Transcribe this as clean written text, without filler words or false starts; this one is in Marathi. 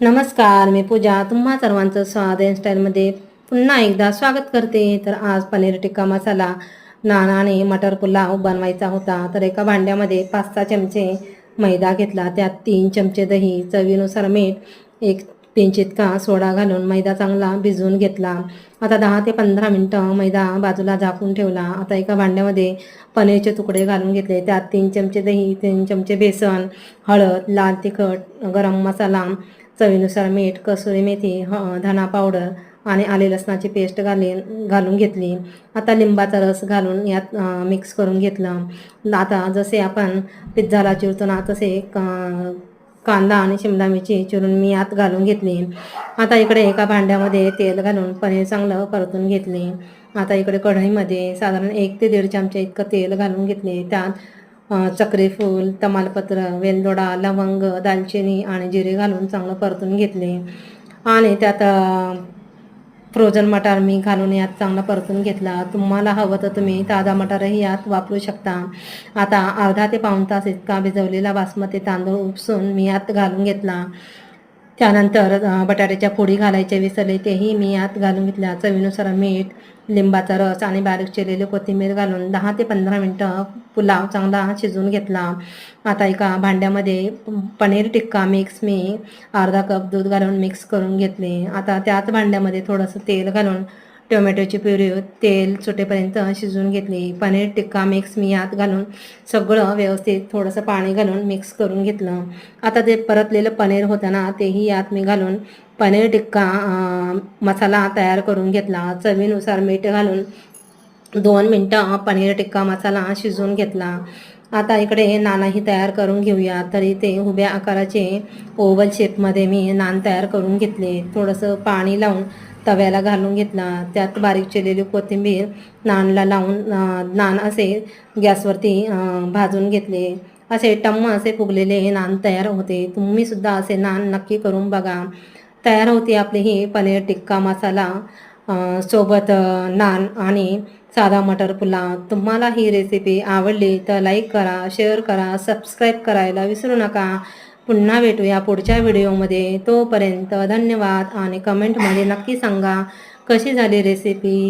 नमस्कार, मी पूजा तुम्हा सर्वांचं स्वाद स्टाईलमध्ये पुन्हा एकदा स्वागत करते. तर आज पनीर टिक्का मसाला, नान आणि मटर पुलाव बनवायचा होता. तर एका भांड्यामध्ये 5-6 चमचे मैदा घेतला, त्यात 3 चमचे दही, चवीनुसार मीठ, 1 पिंच इतका सोडा घालून मैदा चांगला भिजवून घेतला. आता 10 ते 15 मिनटं मैदा बाजूला झाकून ठेवला. आता एका भांड्यामध्ये पनीरचे तुकडे घालून घेतले, त्यात 3 चमचे दही, 3 चमचे बेसन, हळद, लाल तिखट, गरम मसाला, चवीनुसार मीठ, कसुरी मेथी, धना पावडर आणि आले लसणाची पेस्ट घालून घेतली. आता लिंबाचा रस घालून यात मिक्स करून घेतलं. आता जसे आपण पिझ्झाला चिरतो ना तसे कांदा आणि शिमला मिरची चिरून मी यात घालून घेतली. आता इकडे एका भांड्यामध्ये तेल घालून पनीर चांगलं परतून घेतले. आता इकडे कढईमध्ये साधारण 1 ते 1.5 चमचे इतकं तेल घालून घेतले. त्यात चक्रीफूल, तमालपत्र, वेलदोडा, लवंग, दालचिनी आणि जिरे घालून चांगलं परतून घेतले. आणि त्यात फ्रोझन मटार मी घालून यात चांगला परतून घेतला. तुम्हाला हवं तर तुम्ही ताजा मटारही यात वापरू शकता. आता अर्धा ते पाऊण तास इतका भिजवलेला बासमती तांदूळ उपसून मी यात घालून घेतला. त्यानंतर बटाट्याच्या फोडी घालायचे विसरले, तेही मी यात घालून घेतल्या. चवीनुसार मीठ, लिंबाचा रस आणि बारीक चिरलेली कोथिंबीर घालून 10 ते 15 मिनटं पुलाव चांगला शिजवून घेतला. आता एका भांड्यामध्ये पनीर टिक्का मिक्स मी अर्धा कप दूध घालून मिक्स करून घेतले. आता त्याच भांड्यामध्ये थोडंसं तेल घालून टोमॅटोची प्युरी तेल सुटेपर्यंत शिजवून घेतली. पनीर टिक्का मिक्स मी यात घालून सगळं व्यवस्थित थोडंसं पाणी घालून मिक्स करून घेतलं. आता ते परतलेलं पनीर होतं ना तेही यात मी घालून पनीर टिक्का मसाला तयार करून घेतला. चवीनुसार मीठ घालून 2 मिनटं पनीर टिक्का मसाला शिजवून घेतला. आता इकडे नानही तयार करून घेऊया. तरी ते उभ्या आकाराचे ओव्हल शेपमध्ये मी नान तयार करून घेतले. थोडंसं पाणी लावून तव्याला घालून घेतला. त्यात बारीक चिरलेली कोथिंबीर नानला लावून नान असे गॅसवरती भाजून घेतले. असे टम्म असे फुगलेले नान तयार होते. तुम्हीसुद्धा असे नान नक्की करून बघा. तयार होते आपली ही पनीर टिक्का मसाला सोबत नान आणि साधा मटर पुलाव. तुम्हाला ही रेसिपी आवडली तर लाईक करा, शेअर करा, सबस्क्राईब करायला विसरू नका. पुन्हा भेटूया पुढच्या व्हिडिओमध्ये. तोपर्यंत धन्यवाद आणि कमेंटमध्ये नक्की सांगा कशी झाली रेसिपी.